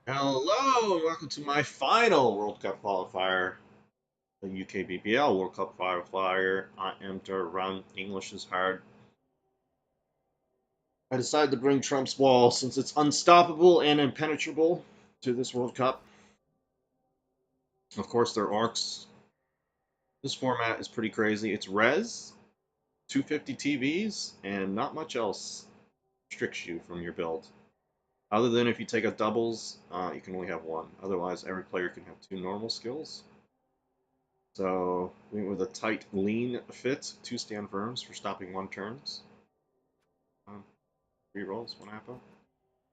Hello, and welcome to my final World Cup qualifier, the UKBBL World Cup qualifier. I am durrun. English is hard. I decided to bring Trump's Wall since it's unstoppable and impenetrable to this World Cup. Of course, they're Orcs. This format is pretty crazy. It's res, 250 TVs, and not much else restricts you from your build. Other than if you take a doubles, you can only have one. Otherwise, every player can have two normal skills. So we went with a tight, lean fit, 2 stand firms for stopping 1 turns. 3 rolls, 1 apple.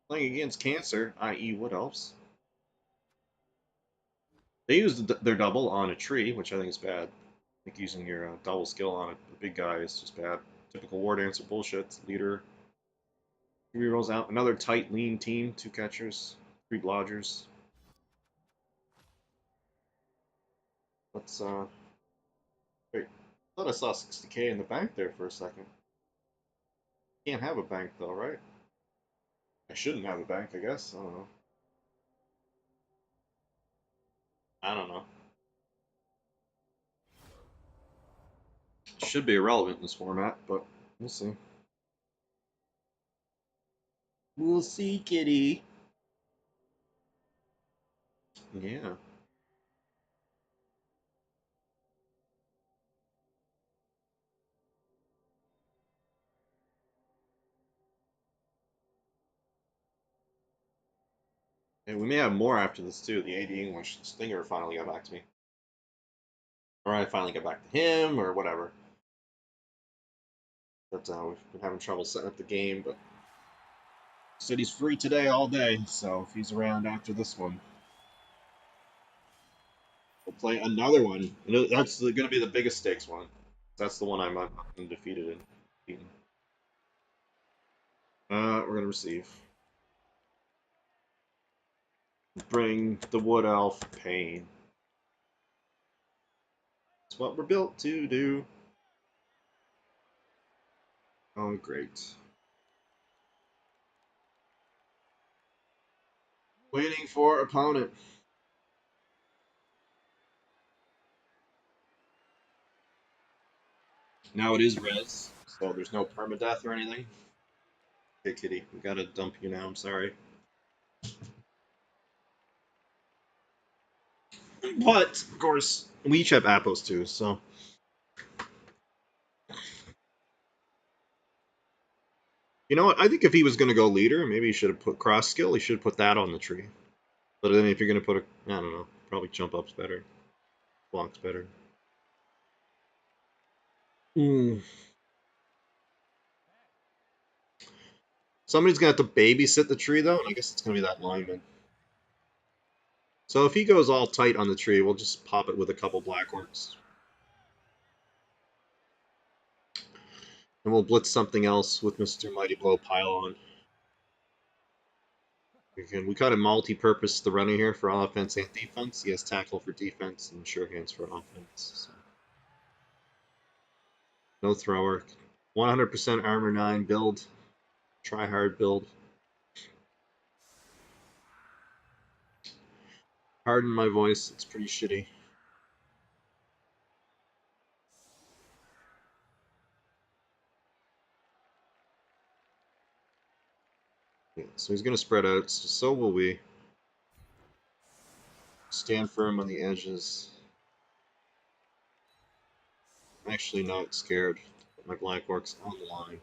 Playing against Cancer, i.e. Wood Elves. They used their double on a tree, which I think is bad. I think using your double skill on a big guy is just bad. Typical War Dancer bullshit. Leader. 3 rolls out. Another tight, lean team. 2 catchers, 3 blodgers. Let's wait. I thought I saw 60k in the bank there for a second. Can't have a bank though, right? I shouldn't have a bank, I guess. I don't know. I don't know. Should be irrelevant in this format, but we'll see. We'll see, kitty. Yeah. And we may have more after this too. The AD English Stinger finally got back to me. Or I finally got back to him, or whatever. But we've been having trouble setting up the game, but he said he's free today all day, so if he's around after this one, we'll play another one. That's going to be the biggest stakes one. That's the one I'm undefeated in. We're going to receive. Bring the Wood Elf pain. It's what we're built to do. Oh, great. Waiting for opponent. Now it is res, so there's no permadeath or anything. Hey, kitty, we gotta dump you now. I'm sorry. But, of course, we each have Appos too, so. You know what? I think if he was going to go leader, maybe he should have put cross skill. He should have put that on the tree. But then if you're going to put a, I don't know, probably jump up's better. Block's better. Somebody's going to have to babysit the tree, though, and I guess it's going to be that lineman. So if he goes all tight on the tree, we'll just pop it with a couple Black Orcs. And we'll blitz something else with Mr. Mighty Blow Pylon. Again, we kind of multi-purpose the runner here for offense and defense. He has tackle for defense and sure hands for offense. So. No thrower. 100% armor 9 build. Try hard build. Pardon my voice, it's pretty shitty. Yeah, so he's going to spread out, so will we. Stand firm on the edges. I'm actually not scared. Put my Black Orcs on the line.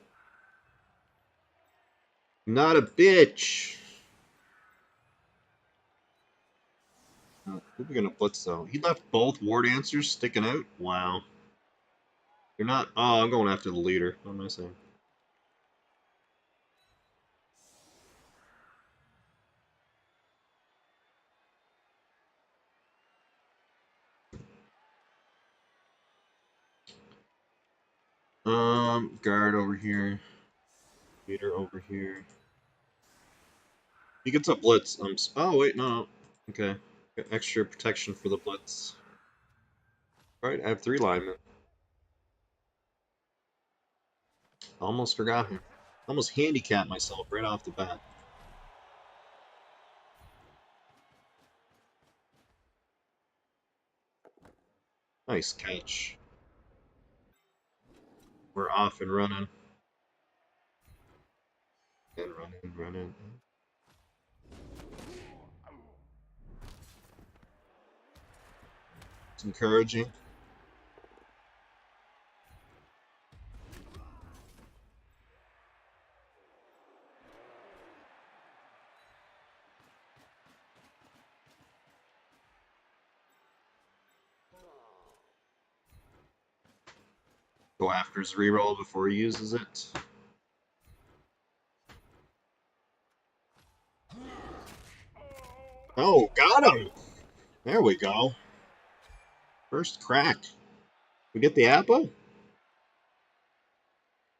Not a bitch! Who are we going to blitz, though? He left both War Dancers sticking out? Wow. You're not... Oh, I'm going after the leader. What am I saying? Guard over here. Leader over here. He gets a blitz. Oh, wait, no. Okay. Got extra protection for the blitz. Alright, I have 3 linemen. Almost forgot him. Almost handicapped myself right off the bat. Nice catch. We're off and running. And running, running. It's encouraging. Go after his reroll before he uses it. Oh, got him! There we go. First crack. We get the apple?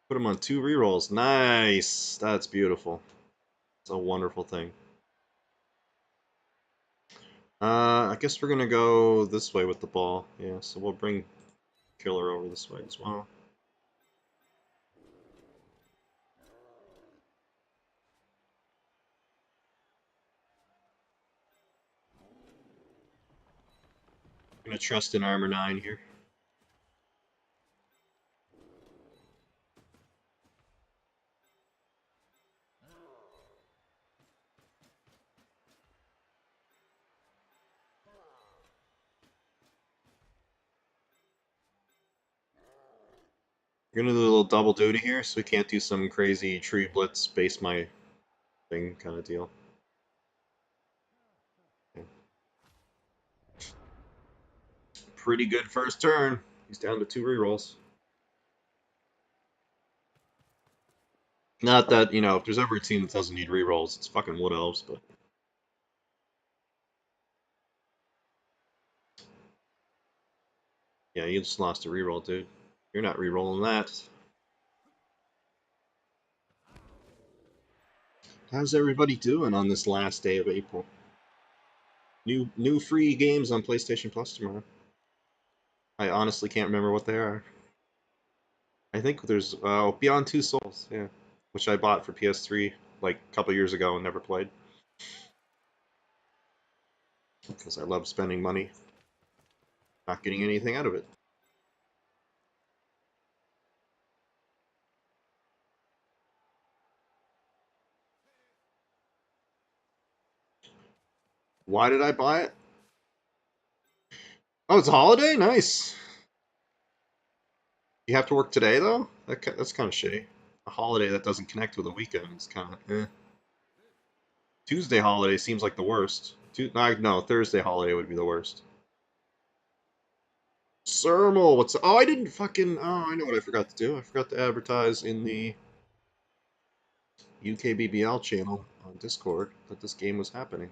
Put him on 2 rerolls. Nice! That's beautiful. It's a wonderful thing. I guess we're gonna go this way with the ball. Yeah, so we'll bring Killer over this way as well. I'm gonna trust in Armor 9 here. We're gonna do a little double duty here, so we can't do some crazy tree blitz base my thing kind of deal. Yeah. Pretty good first turn. He's down to 2 rerolls. Not that, you know, if there's ever a team that doesn't need rerolls, it's fucking Wood Elves, but... Yeah, you just lost a reroll, dude. You're not rerolling that. How's everybody doing on this last day of April? New free games on PlayStation Plus tomorrow. I honestly can't remember what they are. I think there's Beyond Two Souls, yeah, which I bought for PS3 like a couple years ago and never played because I love spending money, not getting anything out of it. Why did I buy it? Oh, it's a holiday? Nice. You have to work today though? That's kind of shitty. A holiday that doesn't connect with a weekend is kind of eh. Tuesday holiday seems like the worst. No, Thursday holiday would be the worst. Sermal, what's... Oh, I didn't fucking... Oh, I know what I forgot to do. I forgot to advertise in the UKBBL channel on Discord that this game was happening.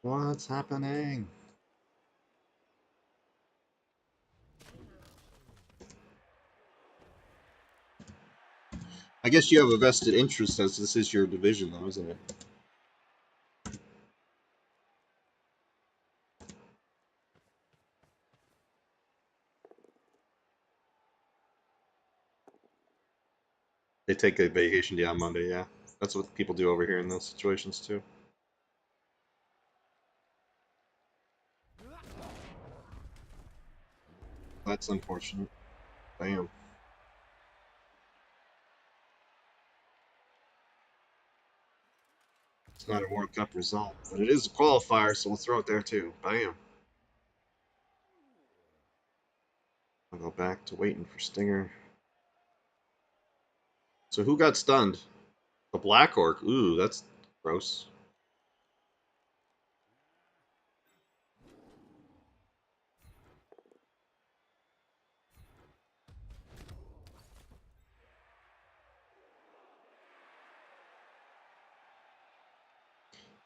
What's happening? I guess you have a vested interest as this is your division, though, isn't it? They take a vacation day on Monday, yeah. That's what people do over here in those situations, too. That's unfortunate. Damn. It's not a World Cup result, but it is a qualifier, so we'll throw it there, too. Bam. I'll go back to waiting for Stinger. So who got stunned? The Black Orc. Ooh, that's gross.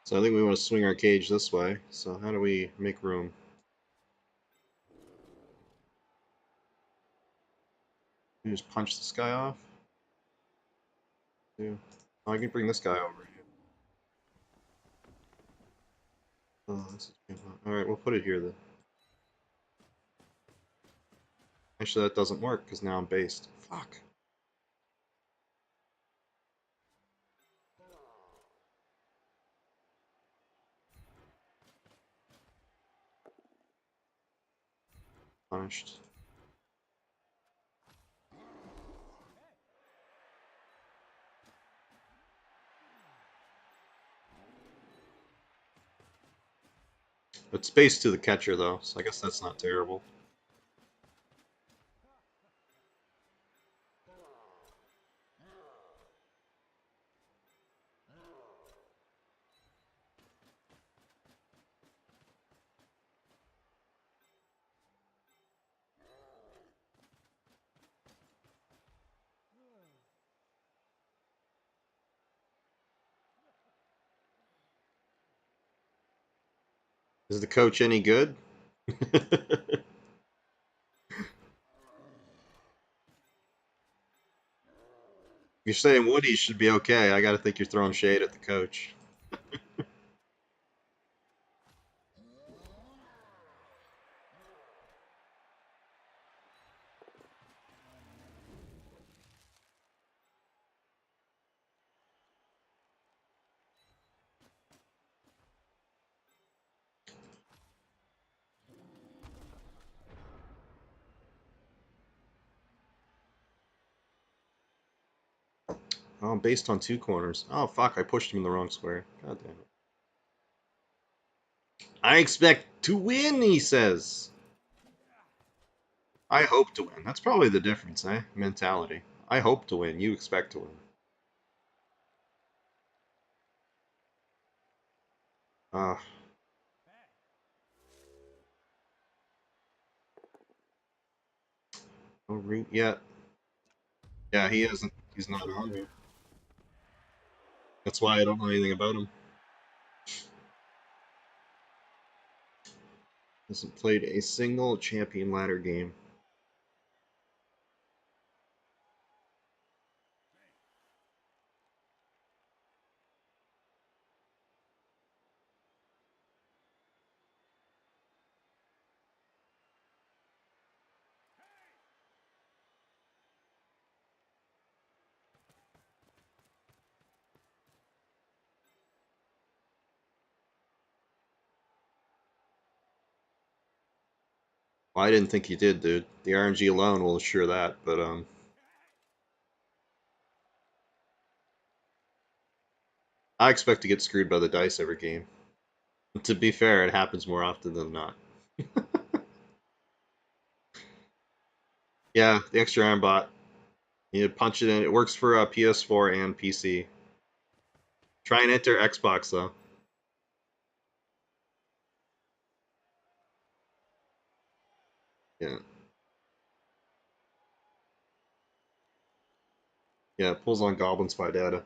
So I think we want to swing our cage this way. So how do we make room? You just punch this guy off? Yeah. Oh, I can bring this guy over here. Oh, this is... Alright, we'll put it here then. Actually, that doesn't work because now I'm based. Fuck. Punished. But space to the catcher, though, so I guess that's not terrible. Is the coach any good? You're saying Woody should be okay. I gotta think you're throwing shade at the coach. Oh, based on 2 corners. Oh, fuck, I pushed him in the wrong square. God damn it. I expect to win, he says. I hope to win. That's probably the difference, eh? Mentality. I hope to win. You expect to win. Uh, no root yet. Yeah, he isn't. He's not on here. That's why I don't know anything about him. Hasn't played a single champion ladder game. Well, I didn't think he did, dude. The RNG alone will assure that, but I expect to get screwed by the dice every game. To be fair, it happens more often than not. Yeah, the extra iron bot. You punch it in. It works for PS4 and PC. Try and enter Xbox though. Yeah, yeah. It pulls on Goblin Spy data.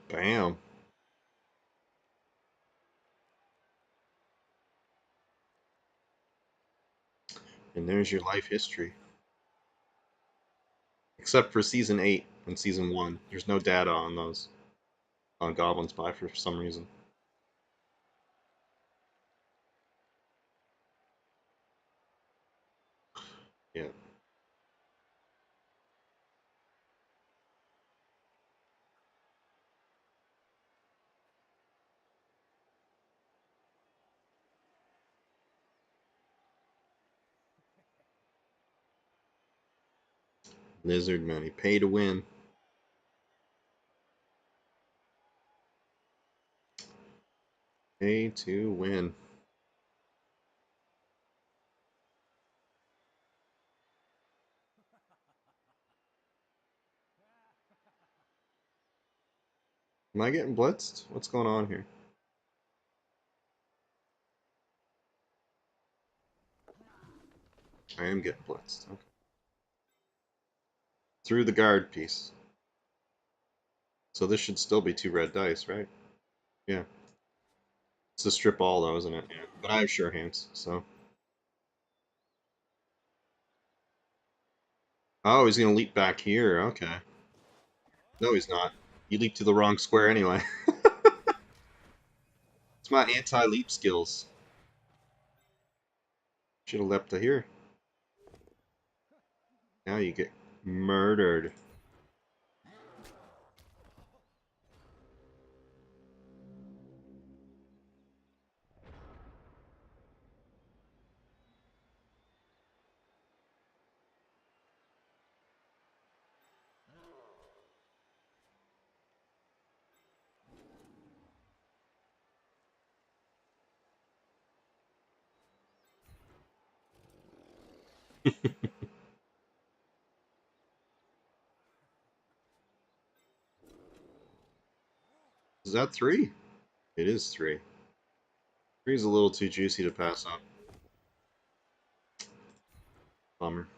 Bam. And there's your life history. Except for season 8 and season 1. There's no data on those. On Goblin Spy for some reason. Yeah. Lizard money. Pay to win. Pay to win. Am I getting blitzed? What's going on here? I am getting blitzed. Okay. Through the guard piece. So this should still be 2 red dice, right? Yeah. It's a strip all though, isn't it? Yeah. But I have sure hands, so. Oh, he's gonna leap back here. Okay. No, he's not. You leaped to the wrong square anyway. It's my anti-leap skills. Should have leapt to here. Now you get murdered. Is that 3? It is 3. 3 is a little too juicy to pass up. Bummer.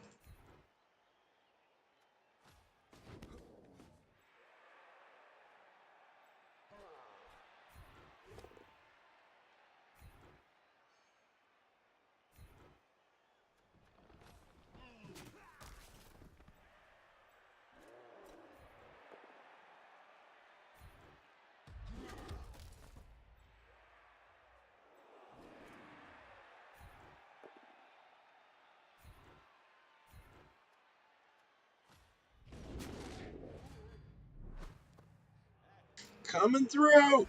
Coming through!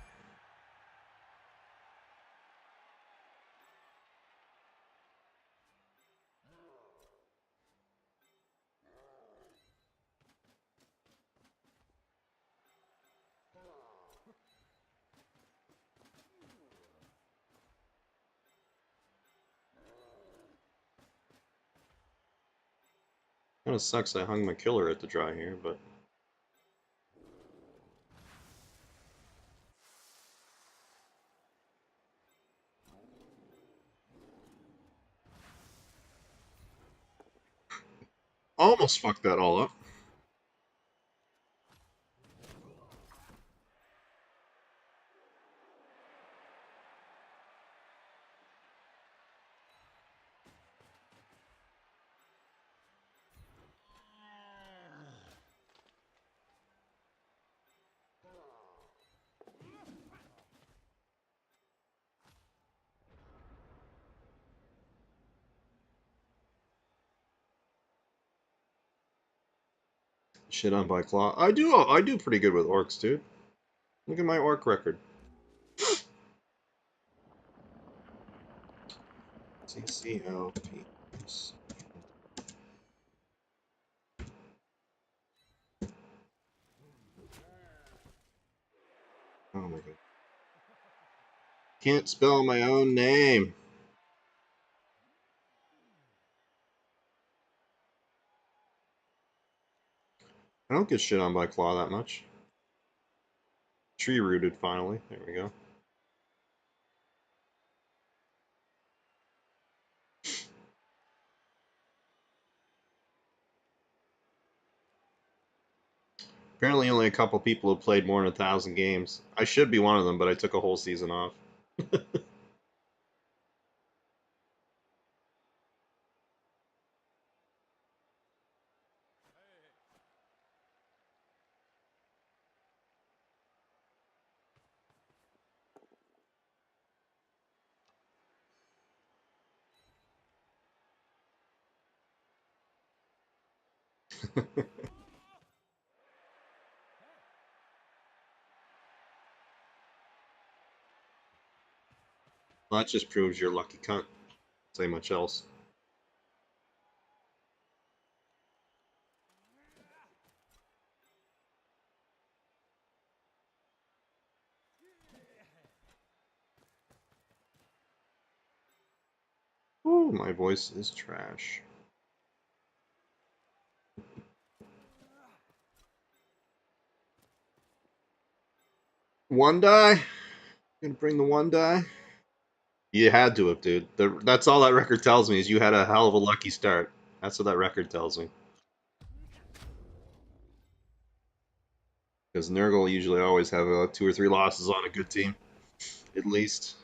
Kind of sucks I hung my killer at the dry here, but... Almost fucked that all up. Shit on by claw. I do pretty good with orcs, dude. Look at my orc record. CCLP. Oh my god. Can't spell my own name. I don't get shit on by claw that much. Tree rooted finally. There we go. Apparently only a couple people have played more than 1,000 games. I should be one of them, but I took a whole season off. Well, that just proves you're a lucky cunt. Say much else. Ooh, my voice is trash. One die? Gonna bring the one die? You had to have, dude. That's all that record tells me is you had a hell of a lucky start. That's what that record tells me. Because Nurgle usually always have 2 or 3 losses on a good team, at least.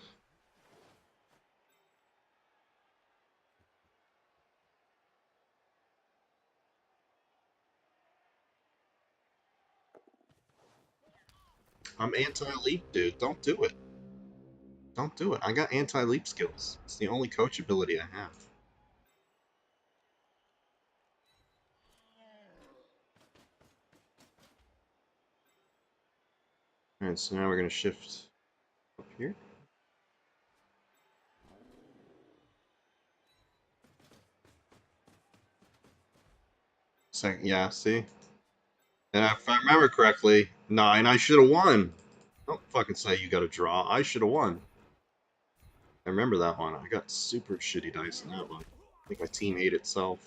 I'm anti-leap, dude. Don't do it. Don't do it. I got anti-leap skills. It's the only coach ability I have. Alright, so now we're going to shift up here. Second, yeah, see? And if I remember correctly, 9, I should have won. Don't fucking say you got a draw. I should have won. I remember that one. I got super shitty dice in that one. I think my team ate itself.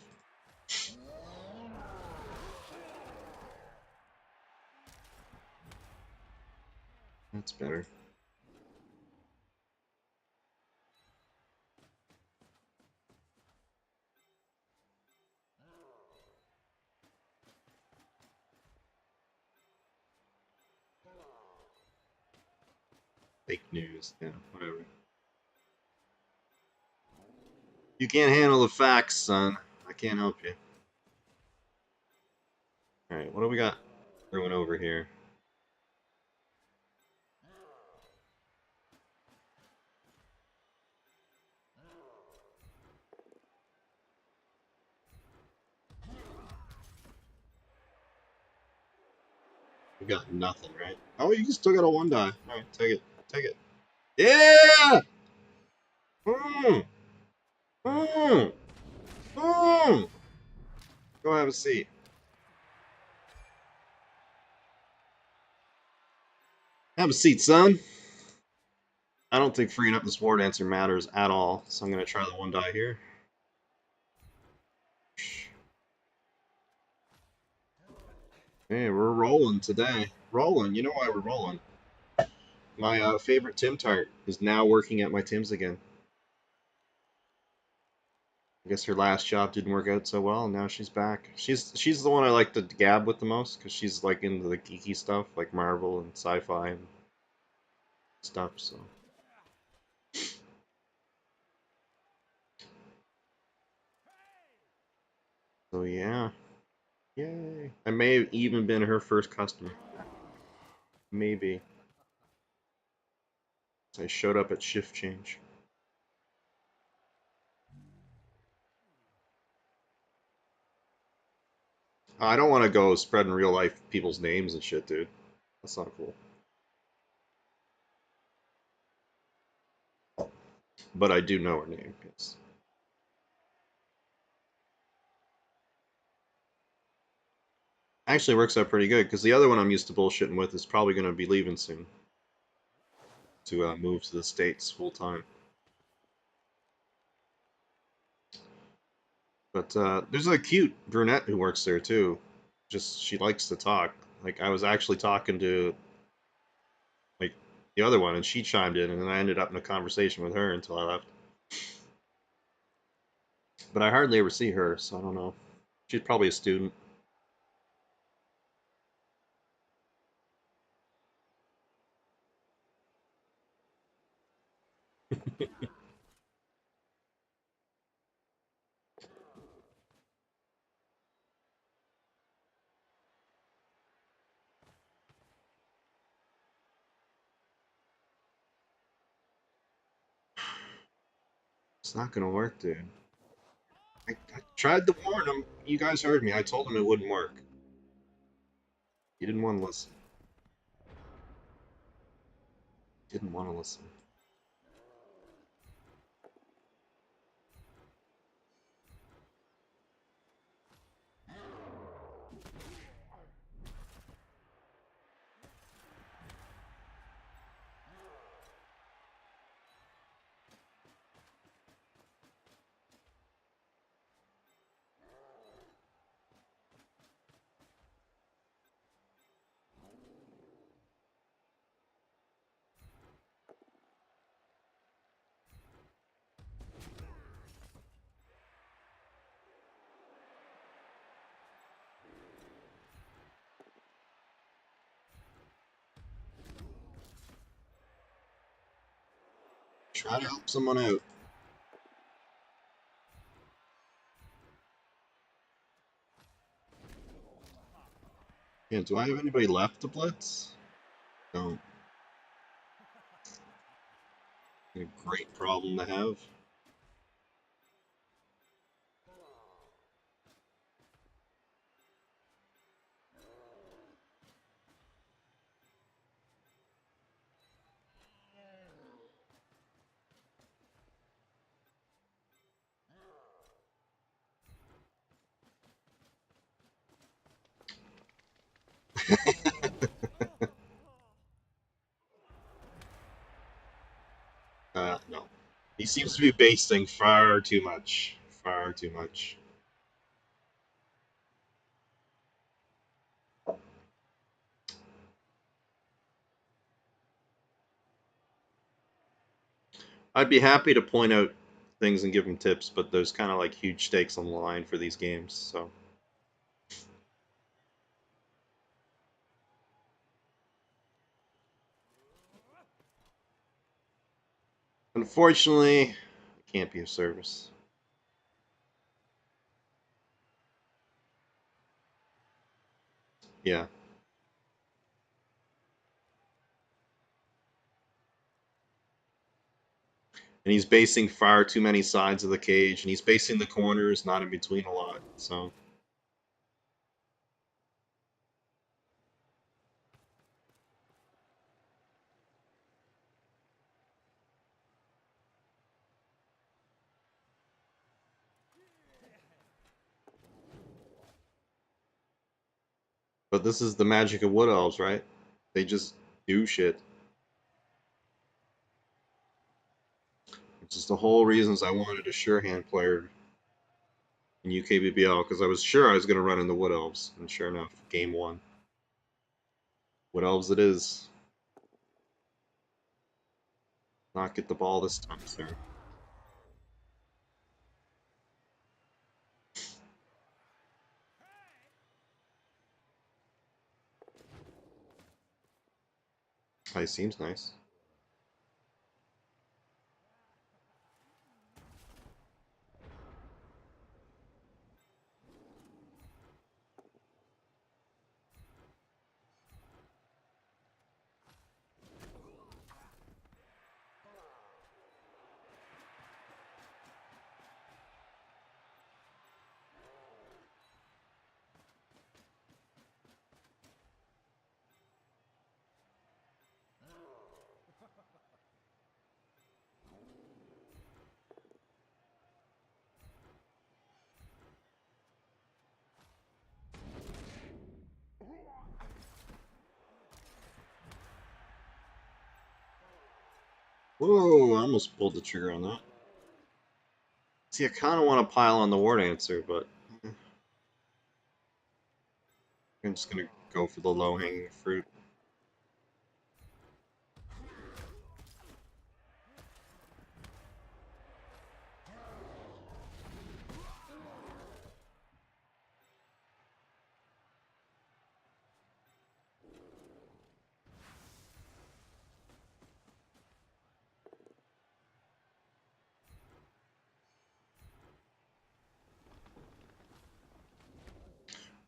That's better. Fake news. Yeah, whatever. You can't handle the facts, son. I can't help you. Alright, what do we got brewing over here? We got nothing, right? Oh, you still got a 1 die. Alright, take it. Take it. Yeah! Mmm! Mmm! Mmm! Go have a seat. Have a seat, son. I don't think freeing up this War Dancer matters at all, so I'm going to try the 1 die here. Hey, we're rolling today. Rolling. You know why we're rolling. My favorite Tim Tart is now working at my Tim's again. I guess her last job didn't work out so well, and now she's back. She's the one I like to gab with the most, because she's like into the geeky stuff, like Marvel and sci-fi and stuff, so yeah. Yay. I may have even been her first customer. Maybe. I showed up at shift change. I don't want to go spreading real life people's names and shit, dude. That's not cool. But I do know her name, yes. Actually works out pretty good, because the other one I'm used to bullshitting with is probably going to be leaving soon to move to the States full time. But there's a cute brunette who works there too. Just she likes to talk. Like I was actually talking to like the other one, and she chimed in, and then I ended up in a conversation with her until I left. But I hardly ever see her, so I don't know. She's probably a student. It's not gonna work, dude. I tried to warn him. You guys heard me. I told him it wouldn't work. He didn't want to listen. Didn't want to listen. Try to help someone out. Yeah, do I have anybody left to blitz? No. A great problem to have. No. He seems to be basting far too much. far too much. I'd be happy to point out things and give them tips, but there's kind of like huge stakes on the line for these games, so. Unfortunately, I can't be of service. Yeah. And he's basing far too many sides of the cage, and he's basing the corners, not in between a lot, so. But this is the magic of Wood Elves, right? They just do shit. Which is the whole reasons I wanted a sure hand player in UKBBL, because I was sure I was going to run into Wood Elves, and sure enough, game one. Wood Elves it is. Not get the ball this time, sir. He seems nice. Whoa, I almost pulled the trigger on that. See, I kind of want to pile on the War Dancer, but I'm just going to go for the low-hanging fruit.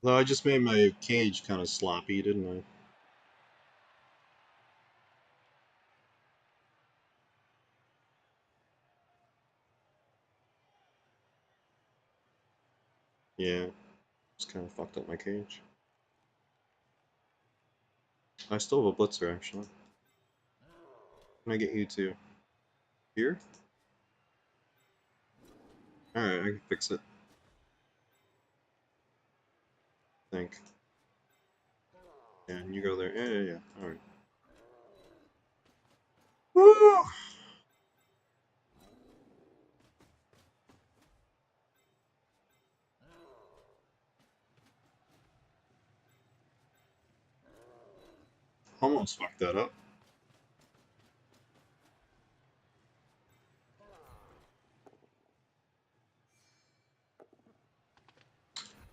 Though I just made my cage kind of sloppy, didn't I? Yeah, just kind of fucked up my cage. I still have a blitzer, actually. Can I get you to here? Alright, I can fix it. I think. Yeah, and you go there. Yeah. Alright. Woo! Almost fucked that up.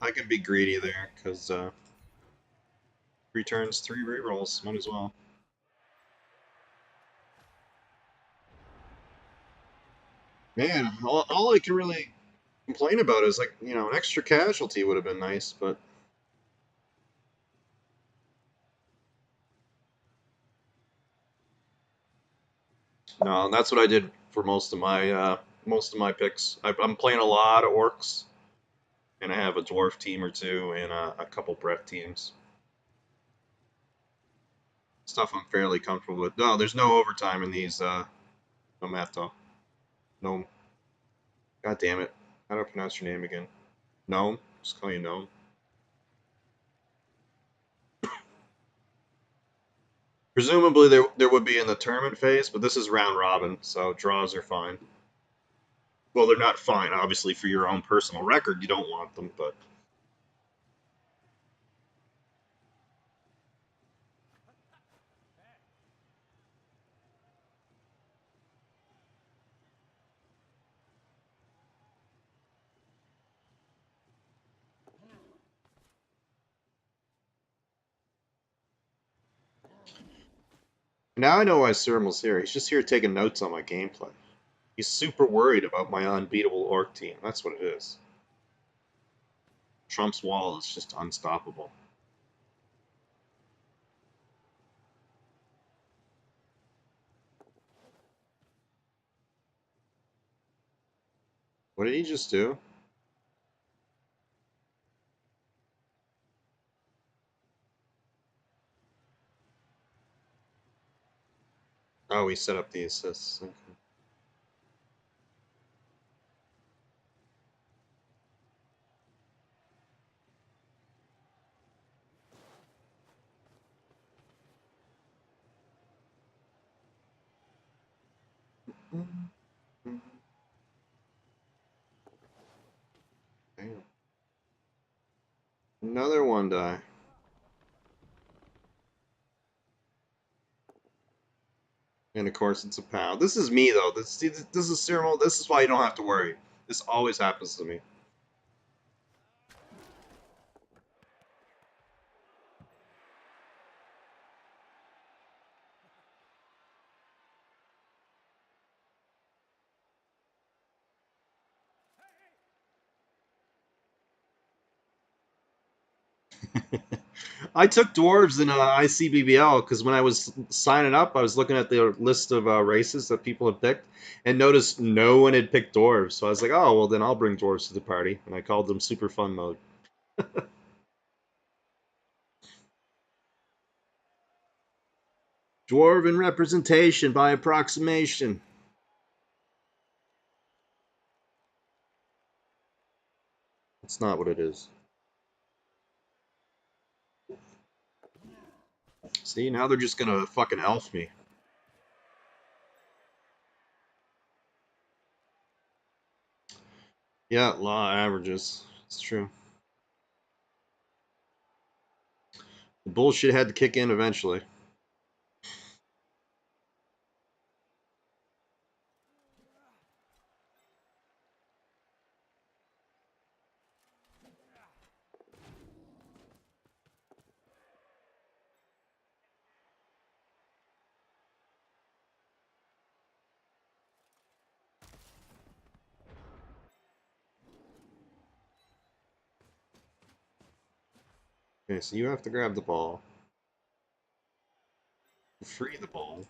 I can be greedy there, because 3 turns, 3 rerolls. Might as well. Man, all I can really complain about is, like, you know, an extra casualty would have been nice, but no, and that's what I did for most of my picks. I'm playing a lot of orcs, and I have a dwarf team or two and a couple Brett teams. Stuff I'm fairly comfortable with. No, there's no overtime in these. No Mato. No. God damn it! How do I pronounce your name again? Gnome. Just call you Gnome. Presumably there would be in the tournament phase, but this is round robin, so draws are fine. Well, they're not fine. Obviously, for your own personal record, you don't want them, but. Now I know why Cyril's here. He's just here taking notes on my gameplay. He's super worried about my unbeatable Orc team. That's what it is. Trump's wall is just unstoppable. What did he just do? Oh, he set up the assists. Okay. Damn. Another one die. And of course, it's a POW. This is me, though. This is Cyril. This is why you don't have to worry. This always happens to me. I took dwarves in ICBBL because when I was signing up, I was looking at the list of races that people had picked and noticed no one had picked dwarves. So I was like, oh, well, then I'll bring dwarves to the party. And I called them Super Fun Mode. Dwarven representation by approximation. That's not what it is. See, now they're just gonna fucking elf me. Yeah, law averages. It's true. The bullshit had to kick in eventually. Okay, so you have to grab the ball. Free the ball.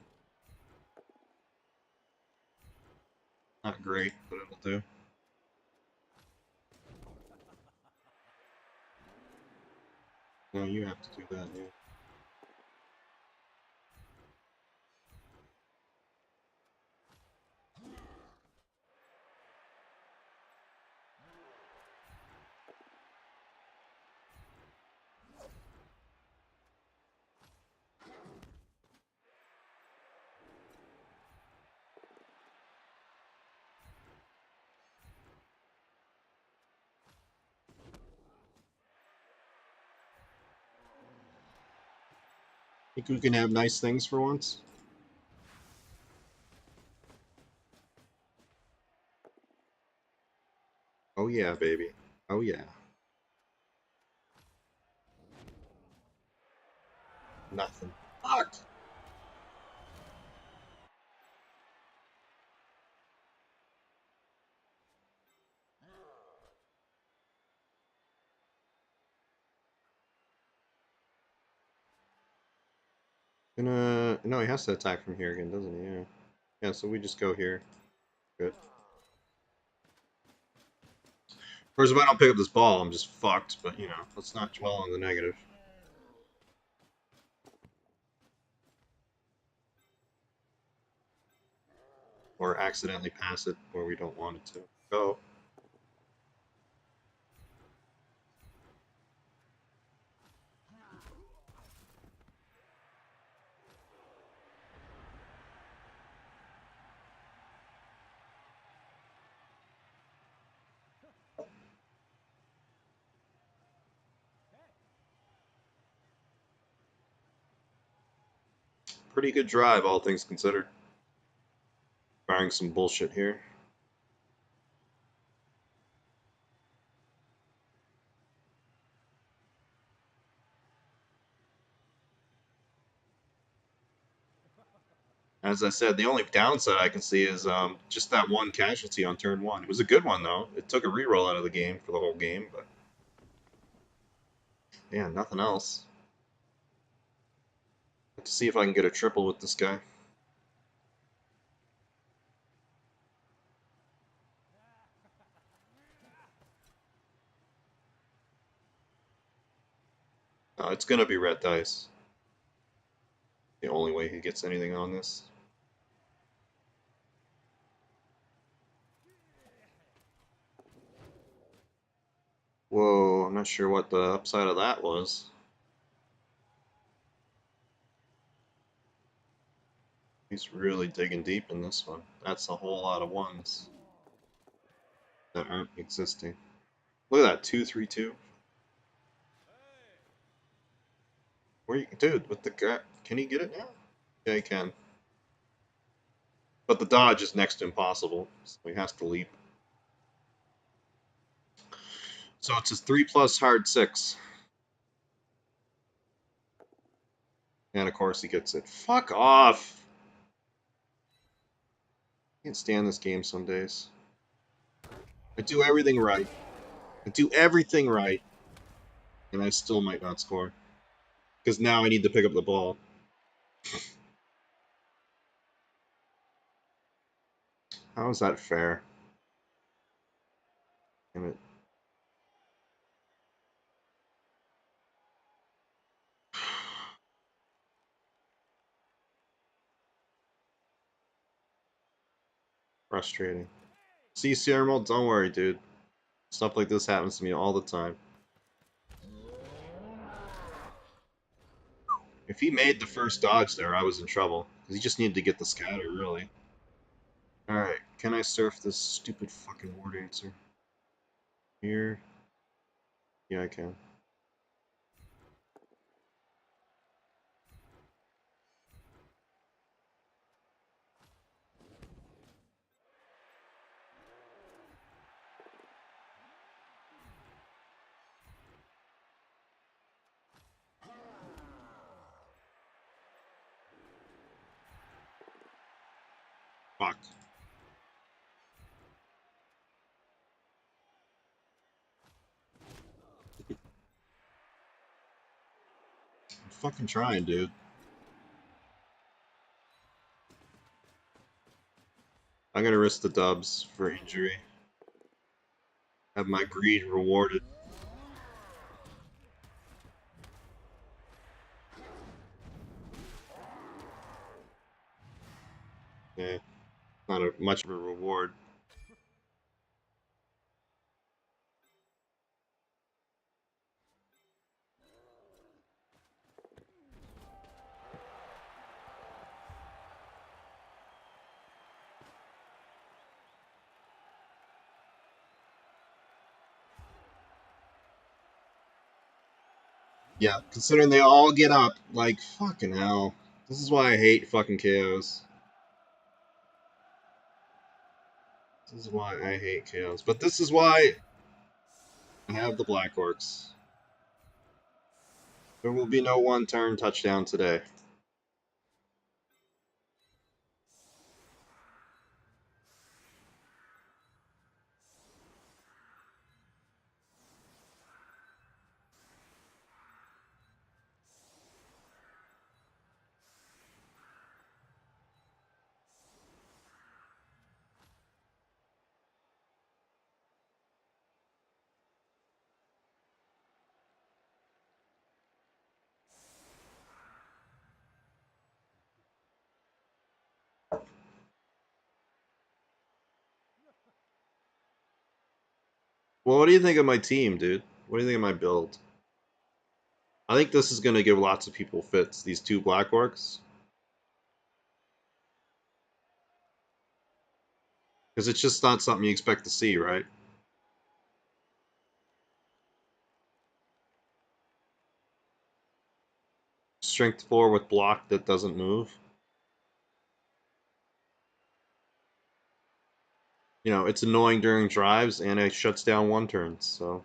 Not great, but it'll do. No, you have to do that, yeah. Think we can have nice things for once? Oh yeah, baby. Oh yeah. Nothing. Fuck! No, he has to attack from here again, doesn't he? Yeah. Yeah, so we just go here. Good. Of course, if I don't pick up this ball, I'm just fucked, but, you know, let's not dwell on the negative. Or accidentally pass it where we don't want it to go. pretty good drive, all things considered. Barring some bullshit here. As I said, the only downside I can see is just that one casualty on turn one. It was a good one, though. It took a reroll out of the game for the whole game, but yeah, nothing else. Let's see if I can get a triple with this guy. It's going to be red dice. The only way he gets anything on this. Whoa, I'm not sure what the upside of that was. He's really digging deep in this one. That's a whole lot of ones that aren't existing. Look at that, 2-3-2. Where you, dude? With the guy, can he get it now? Yeah, he can. But the dodge is next to impossible, so he has to leap. So it's his 3+ hard 6. And of course he gets it. Fuck off! Can't stand this game some days. I do everything right. I do everything right. And I still might not score. Because now I need to pick up the ball. How is that fair? Damn it. Frustrating. See, Sierra, don't worry, dude. Stuff like this happens to me all the time. If he made the first dodge there, I was in trouble. Because he just needed to get the scatter, really. Alright, can I surf this stupid fucking war dancer? Here? Yeah, I can. Fuck. I'm fucking trying, dude. I'm gonna risk the dubs for injury. Have my greed rewarded. Yeah, not much of a reward. Yeah, considering they all get up, like, fucking hell. This is why I hate fucking KOs. This is why I hate KOs. But this is why I have the Black Orcs. There will be no one-turn touchdown today. Well, what do you think of my team, dude? What do you think of my build? I think this is going to give lots of people fits, these two Black Orcs. Because it's just not something you expect to see, right? Strength 4 with block that doesn't move. You know, it's annoying during drives, and it shuts down one turns, so...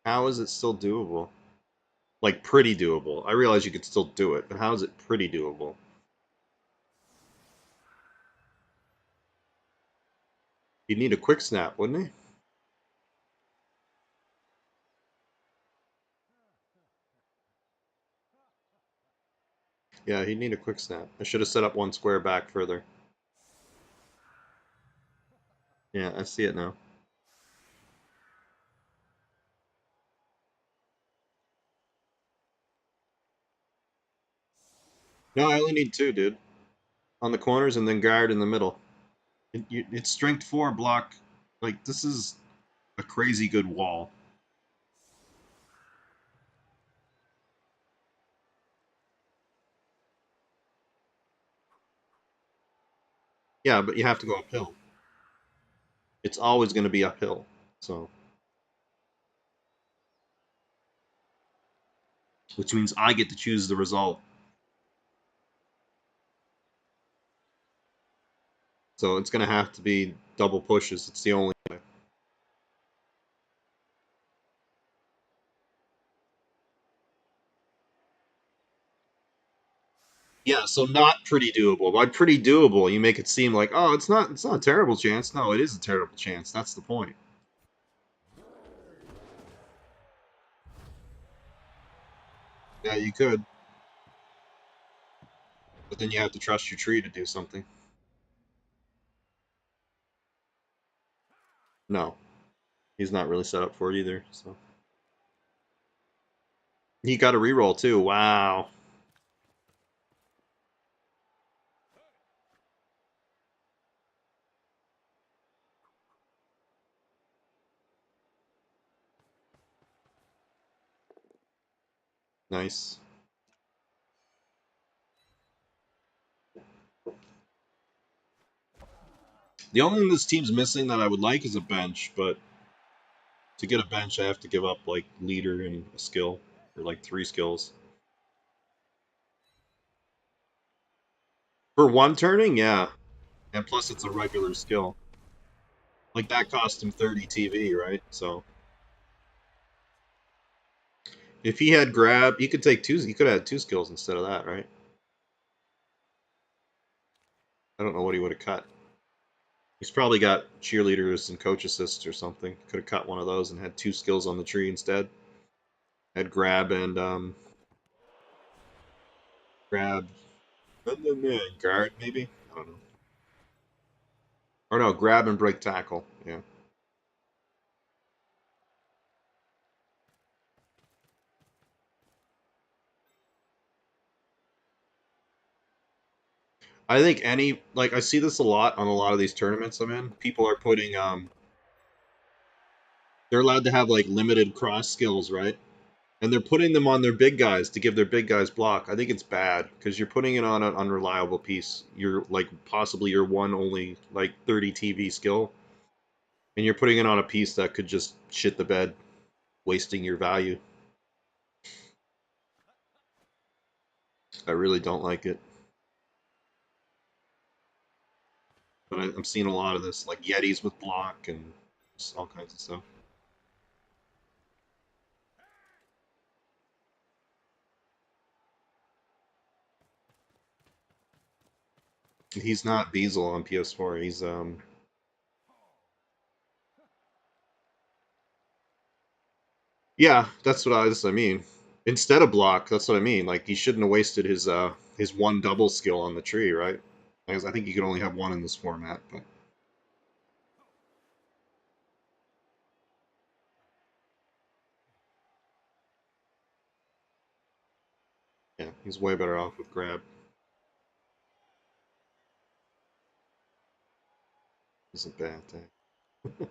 How is it still doable? Like, pretty doable. I realize you could still do it, but how is it pretty doable? He'd need a quick snap, wouldn't he? Yeah, he'd need a quick snap. I should have set up one square back further. Yeah, I see it now. No, I only need two, dude. On the corners and then guard in the middle. It's strength 4 block. Like, this is a crazy good wall. Yeah, but you have to go uphill. It's always going to be uphill. So, which means I get to choose the result. So it's going to have to be double pushes. It's the only way. Yeah, so not pretty doable. By pretty doable, you make it seem like, oh, it's not a terrible chance. No, it is a terrible chance. That's the point. Yeah, you could, but then you have to trust your tree to do something. No, he's not really set up for it either. So he got a reroll too. Wow, nice. The only thing this team's missing that I would like is a bench, but to get a bench, I have to give up like leader and a skill, or like 3 skills. For one turning, yeah, and plus it's a regular skill. Like that cost him 30 TV, right? So if he had grab, he could take two. He could have had 2 skills instead of that, right? I don't know what he would have cut. He's probably got cheerleaders and coach assists or something. Could have cut one of those and had 2 skills on the tree instead. Had grab and grab and guard maybe. I don't know. Or no, grab and break tackle. Yeah. I think any like I see this a lot on a lot of these tournaments I'm in. People are putting they're allowed to have like limited cross skills, right? And they're putting them on their big guys to give their big guys block. I think it's bad because you're putting it on an unreliable piece. You're like possibly your one only like 30 TV skill, and you're putting it on a piece that could just shit the bed, wasting your value. I really don't like it, but I'm seeing a lot of this, like Yetis with block and just all kinds of stuff. He's not Beazle on PS4. He's yeah, that's what I mean. Instead of block, that's what I mean. Like he shouldn't have wasted his one double skill on the tree, right? Because I think you can only have one in this format, but yeah, he's way better off with grab. It's a bad thing.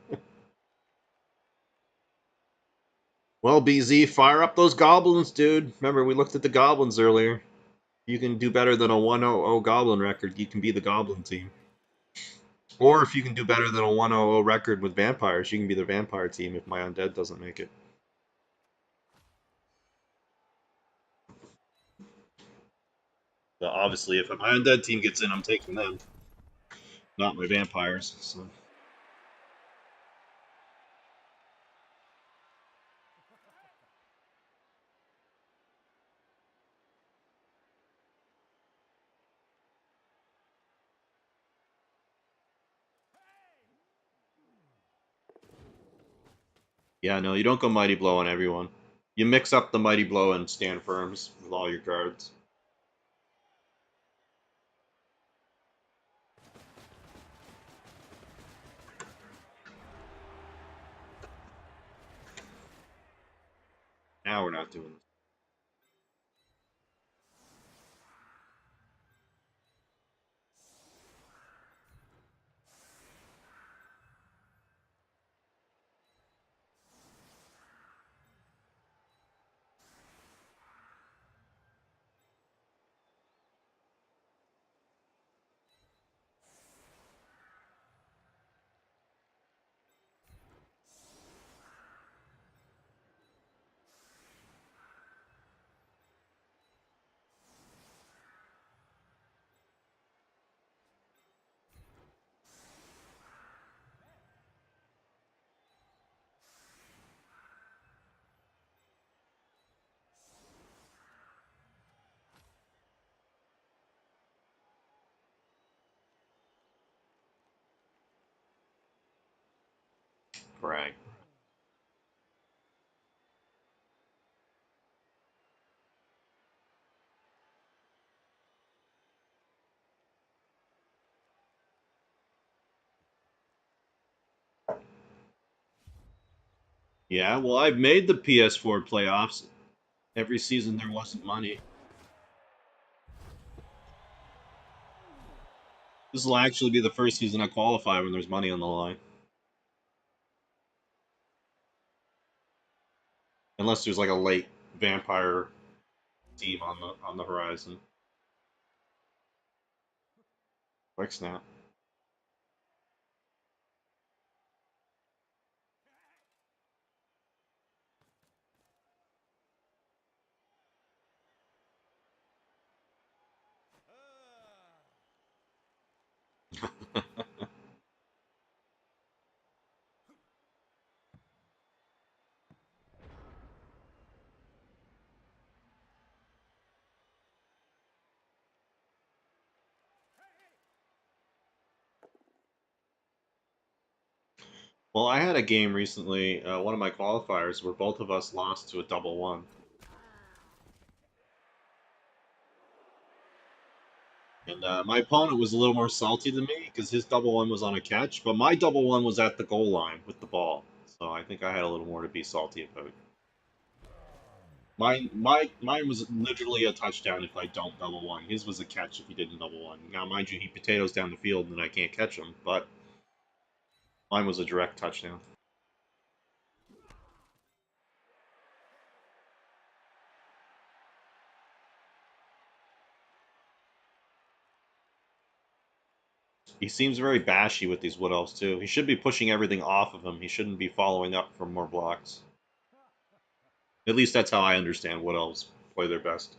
Well, BZ, fire up those goblins, dude. Remember, we looked at the goblins earlier. You can do better than a 1-0 goblin record. You can be the goblin team. Or if you can do better than a 1-0 record with vampires, you can be the vampire team if my undead doesn't make it. But obviously, if my undead team gets in, I'm taking them, not my vampires. So. Yeah, no, you don't go Mighty Blow on everyone. You mix up the Mighty Blow and Stand Firms with all your cards. Now we're not doing this. Brag. Yeah, well, I've made the PS4 playoffs. Every season there wasn't money. This will actually be the first season I qualify when there's money on the line. Unless there's like a late vampire team on the horizon. Quick snap. Well, I had a game recently, one of my qualifiers, where both of us lost to a double one. And my opponent was a little more salty than me because his double one was on a catch, but my double one was at the goal line with the ball. So I think I had a little more to be salty about. Mine was literally a touchdown if I don't double one. His was a catch if he didn't double one. Now, mind you, he potatoes down the field and I can't catch him, but mine was a direct touchdown. He seems very bashy with these Wood Elves, too. He should be pushing everything off of him. He shouldn't be following up for more blocks. At least that's how I understand Wood Elves play their best.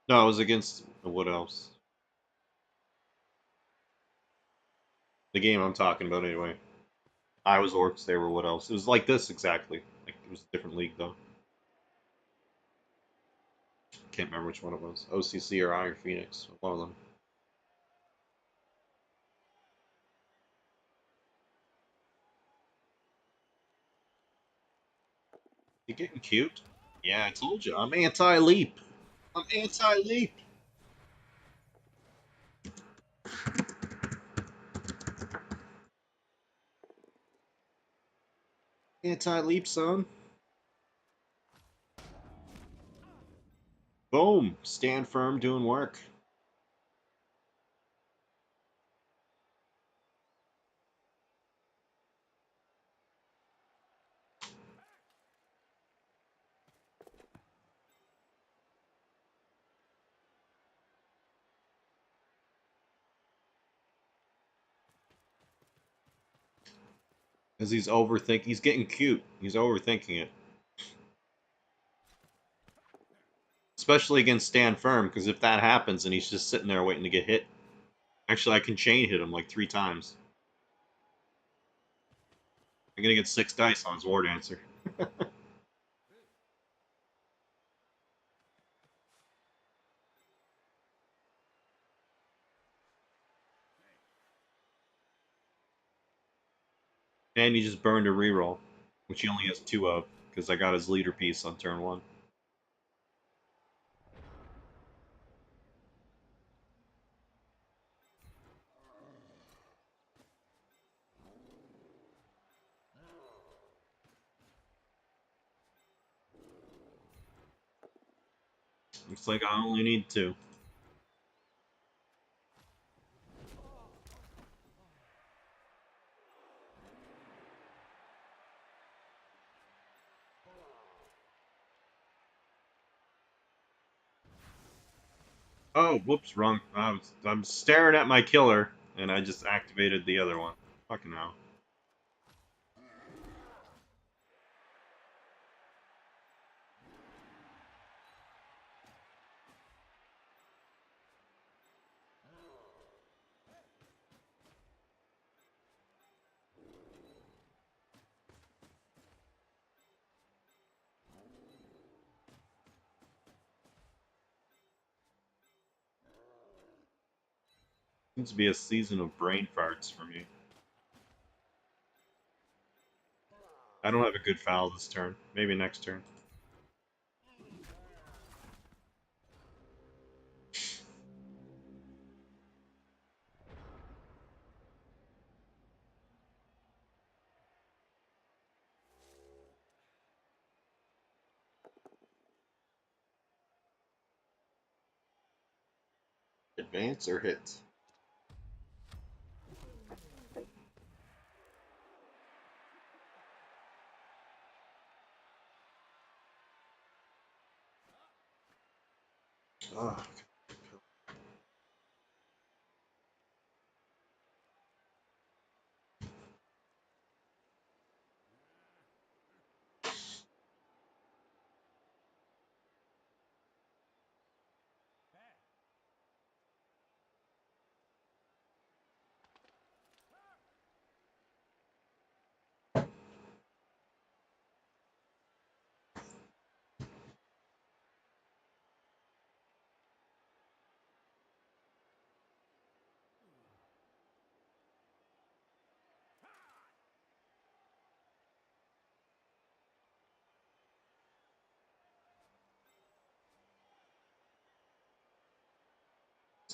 No, it was against the Wood Elves. The game I'm talking about, anyway. I was Orcs, they were Wood Elves. It was like this, exactly. Like, it was a different league, though. Can't remember which one it was. OCC or I or Phoenix. One of them. You getting cute? Yeah, I told you. I'm anti-leap. I'm anti-leap. Anti-leap, son. Boom! Stand firm, doing work. Because he's getting cute. He's overthinking it. Especially against stand firm, because if that happens and he's just sitting there waiting to get hit. Actually, I can chain hit him like 3 times. I'm gonna get 6 dice on his War Dancer. And he just burned a reroll, which he only has 2 of, because I got his leader piece on turn 1. Looks like I only need 2. Oh, whoops, wrong. I'm staring at my killer, and I just activated the other one. Fucking hell. Seems to be a season of brain farts for me. I don't have a good foul this turn. Maybe next turn. Advance or hit? Ah,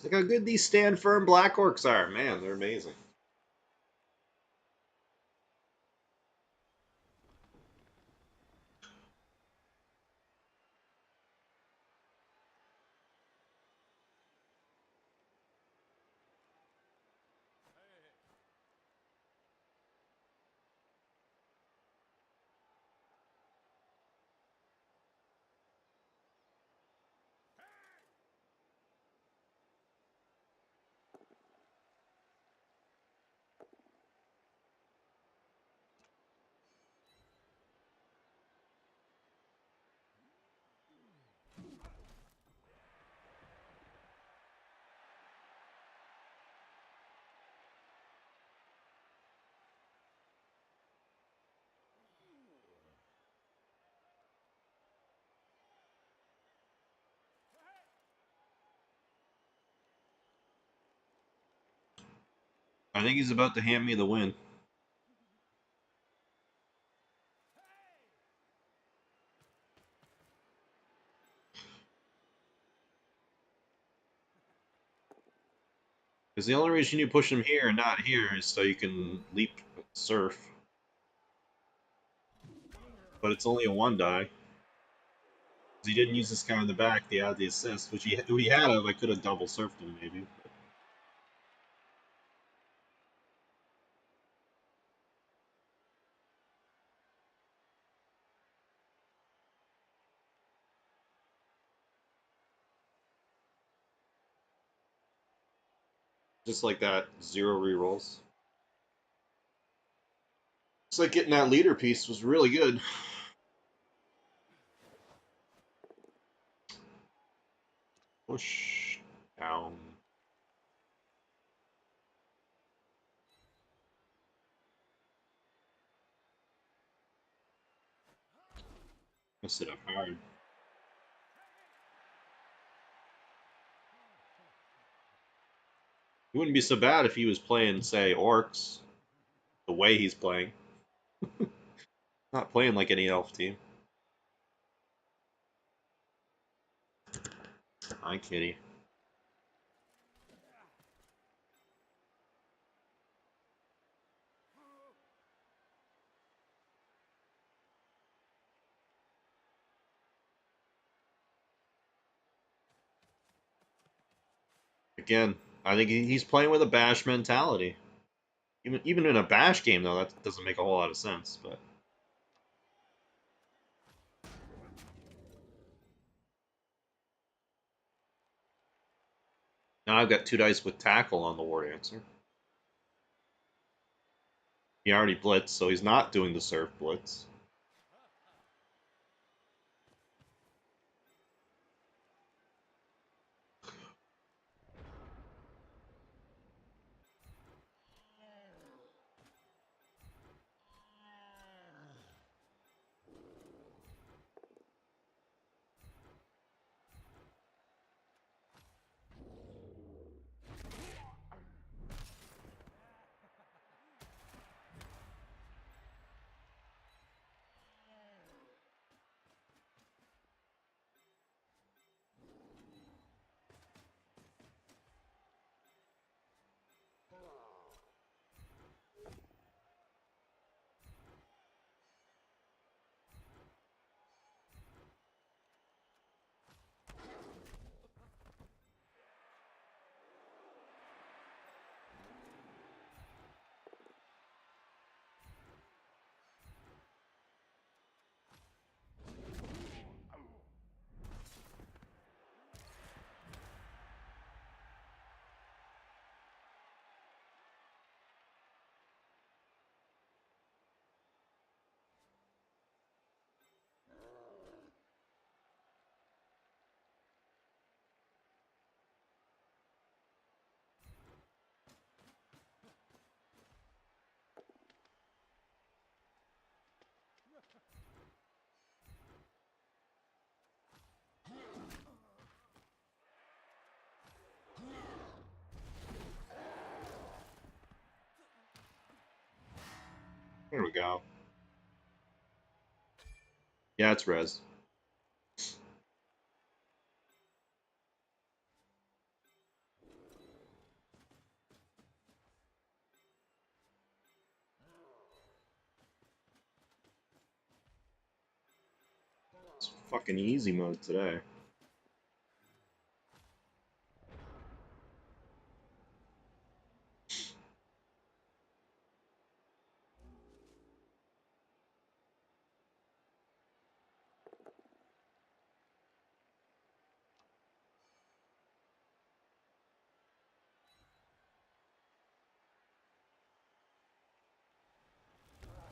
look how good these stand firm black orcs are. Man, they're amazing. I think he's about to hand me the win. Because the only reason you push him here and not here is so you can leap surf. But it's only a 1 die. He didn't use this guy in the back. He had the assist, which he had of. I could have double surfed him maybe. Just like that, 0 rerolls. Looks like getting that leader piece was really good. Push down. Messed it up hard. It wouldn't be so bad if he was playing, say, Orcs, the way he's playing. Not playing like any elf team. Hi, kitty. Again, I think he's playing with a bash mentality. Even in a bash game, though, that doesn't make a whole lot of sense. But now I've got 2 dice with tackle on the war dancer. He already blitzed, so he's not doing the surf blitz. There we go. Yeah, it's res. It's fucking easy mode today.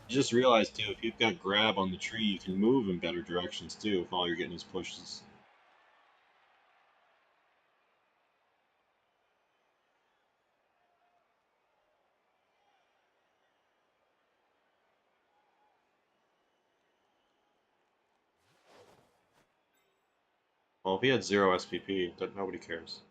You just realized too, if you've got grab on the tree, you can move in better directions too if all you're getting is pushes. Well, if he had 0 SPP, nobody cares.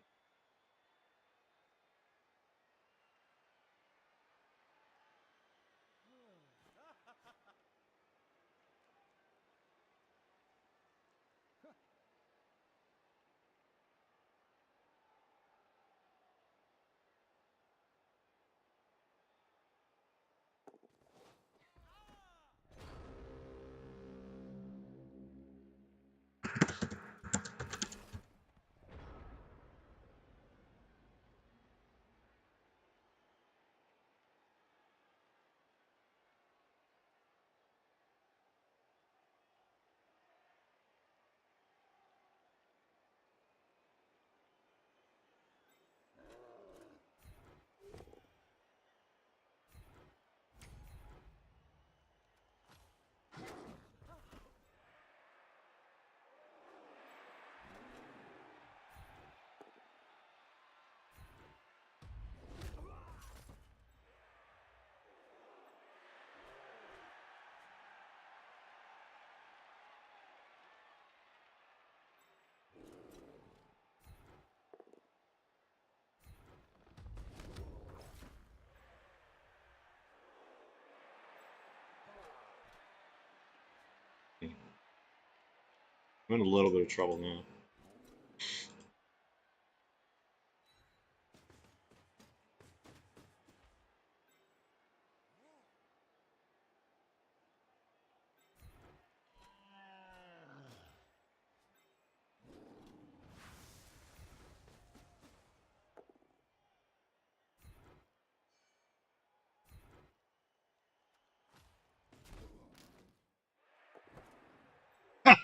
I'm in a little bit of trouble now.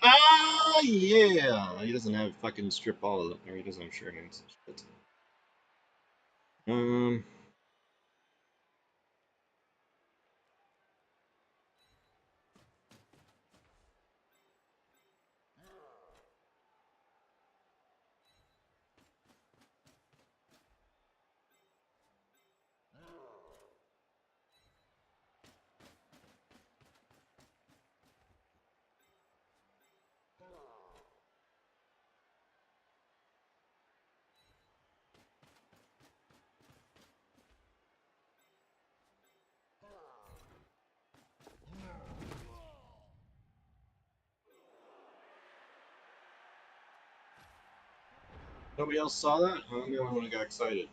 Ah, yeah! He doesn't have fucking strip all of them. Or he doesn't have shirt hands. Shit. Um, nobody else saw that? I'm the only one who got excited.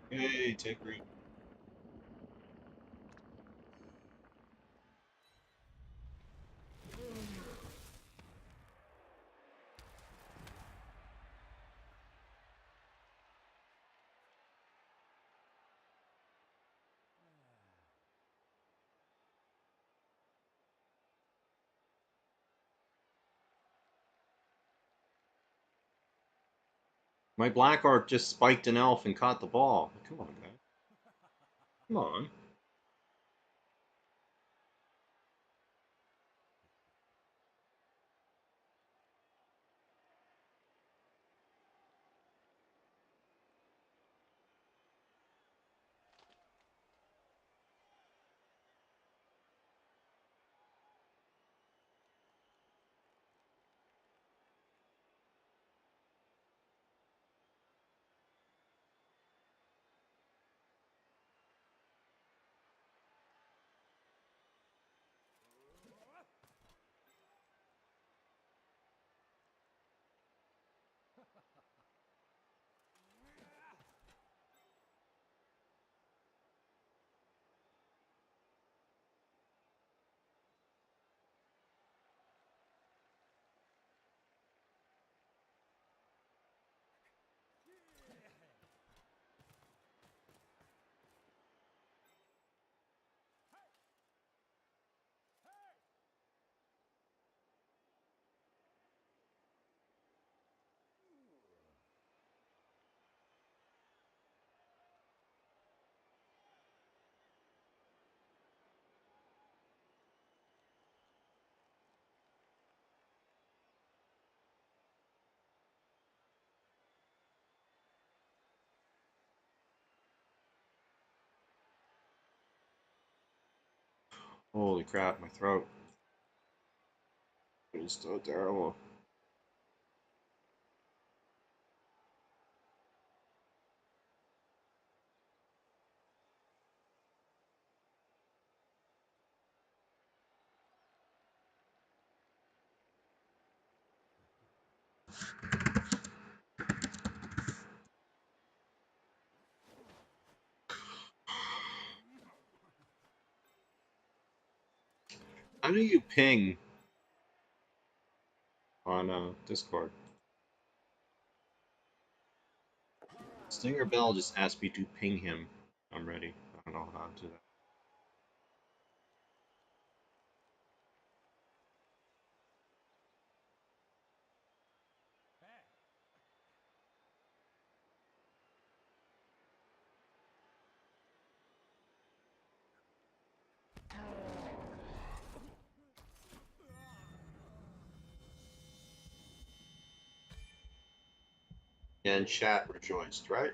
Hey, take root. My black arc just spiked an elf and caught the ball. Come on, guys. Come on. Holy crap, my throat. It is so terrible. How do you ping on Discord? Stinger Bell just asked me to ping him. I'm ready. I don't know how to do that. And chat rejoiced, right?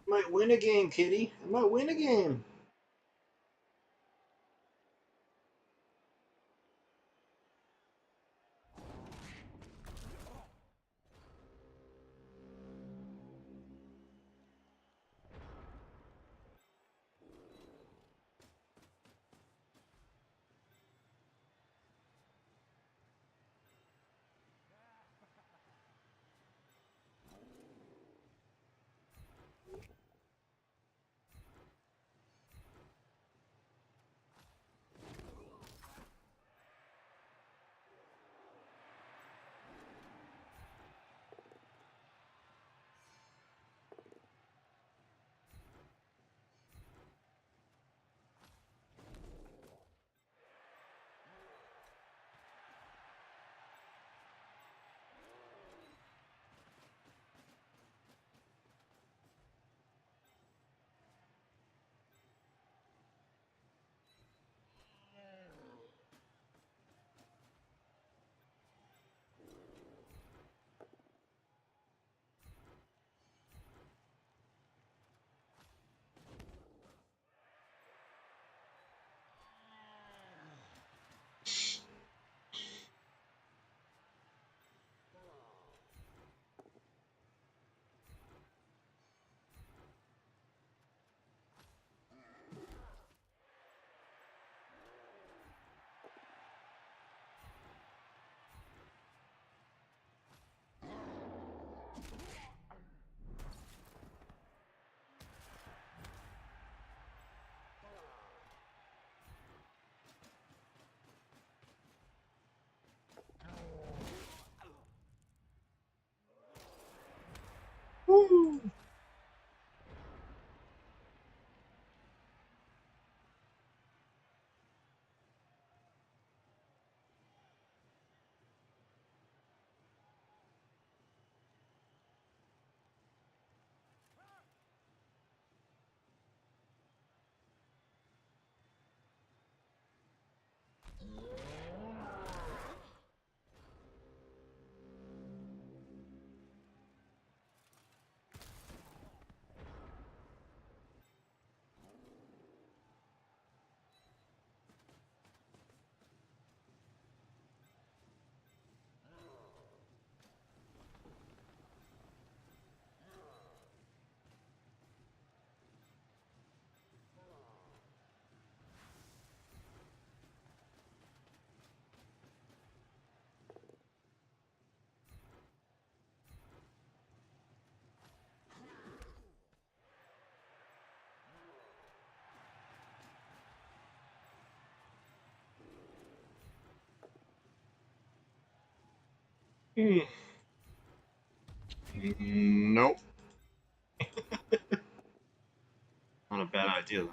Might win a game, kitty. I might win a game. Woo! Hmm. Nope. Not a bad idea, though.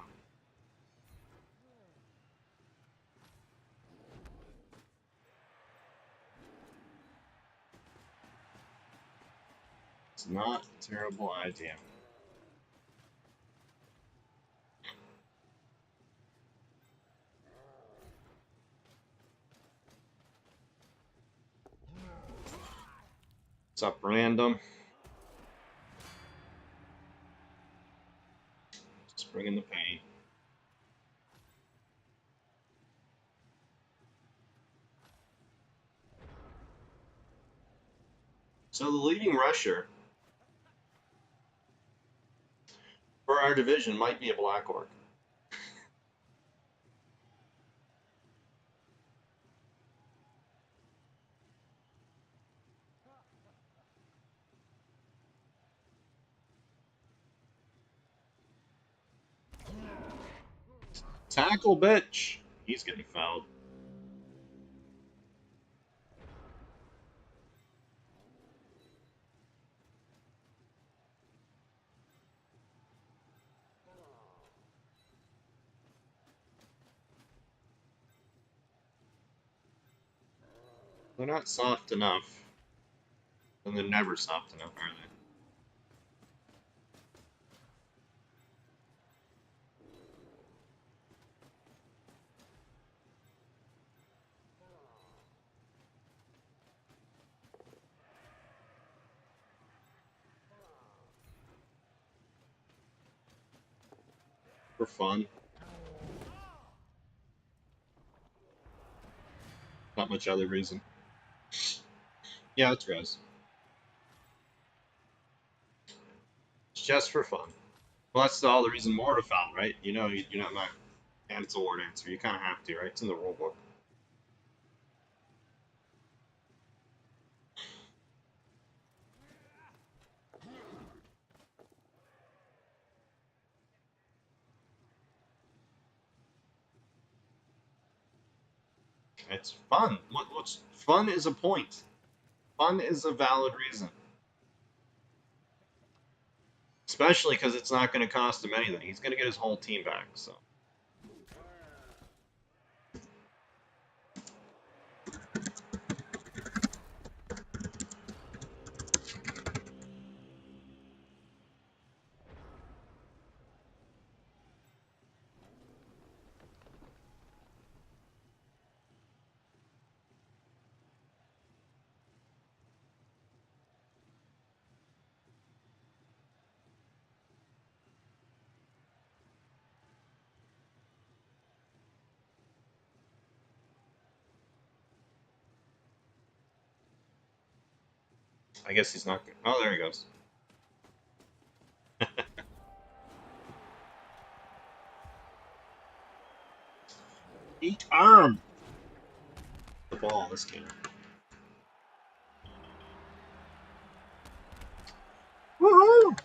It's not a terrible idea. What's up, random? Just bringing the pain. So the leading rusher for our division might be a Black Orc. Tackle, bitch! He's getting fouled. They're not soft enough. And they're never soft enough, are they? For fun. Not much other reason. Yeah, it's res. It's just for fun. Well, that's all the reason more to foul, right? You know, you're not, and it's a ward answer. You kind of have to, right? It's in the rule book. It's fun. What's fun is a point. Fun is a valid reason. Especially because it's not going to cost him anything. He's going to get his whole team back, so. I guess he's not good. Oh, there he goes. Eat arm! The ball this game. Woohoo!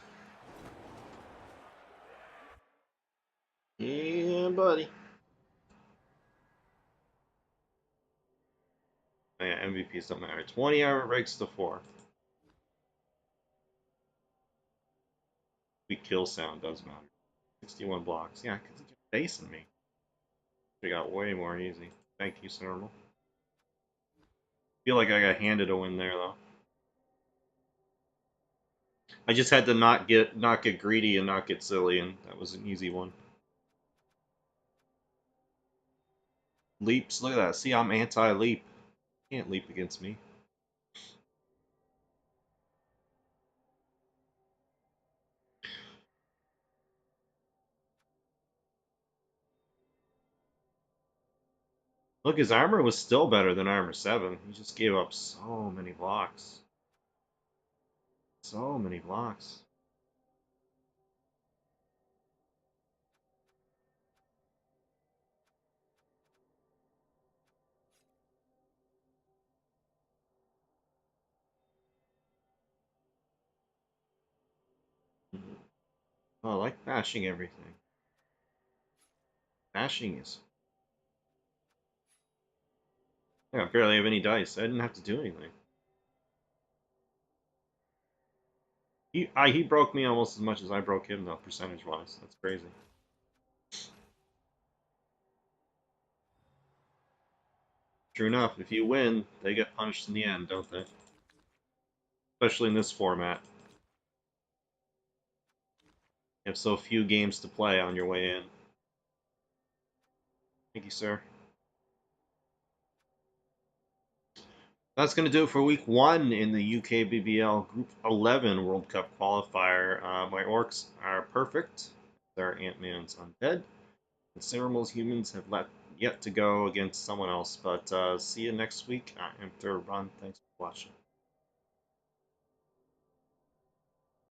Yeah, buddy. Oh, yeah, MVPs don't matter. 20 armor breaks to 4. Weak kill sound does matter. 61 blocks. Yeah, because he kept facing me. They got way more easy. Thank you, Snurble. Feel like I got handed a win there, though. I just had to not get greedy and not get silly, and that was an easy one. Leaps, look at that. See, I'm anti-leap. Can't leap against me. Look, his armor was still better than armor 7. He just gave up so many blocks. So many blocks. Oh, I like bashing everything. Bashing is... Yeah, I barely have any dice. I didn't have to do anything. He broke me almost as much as I broke him, though, percentage-wise. That's crazy. True enough, if you win, they get punished in the end, don't they? Especially in this format. You have so few games to play on your way in. Thank you, sir. That's going to do it for week 1 in the UKBBL Group 11 World Cup qualifier. My Orcs are perfect. Their Ant-Man's undead. The Ceremal's humans have yet to go against someone else. But see you next week. I'm durrun. Thanks for watching.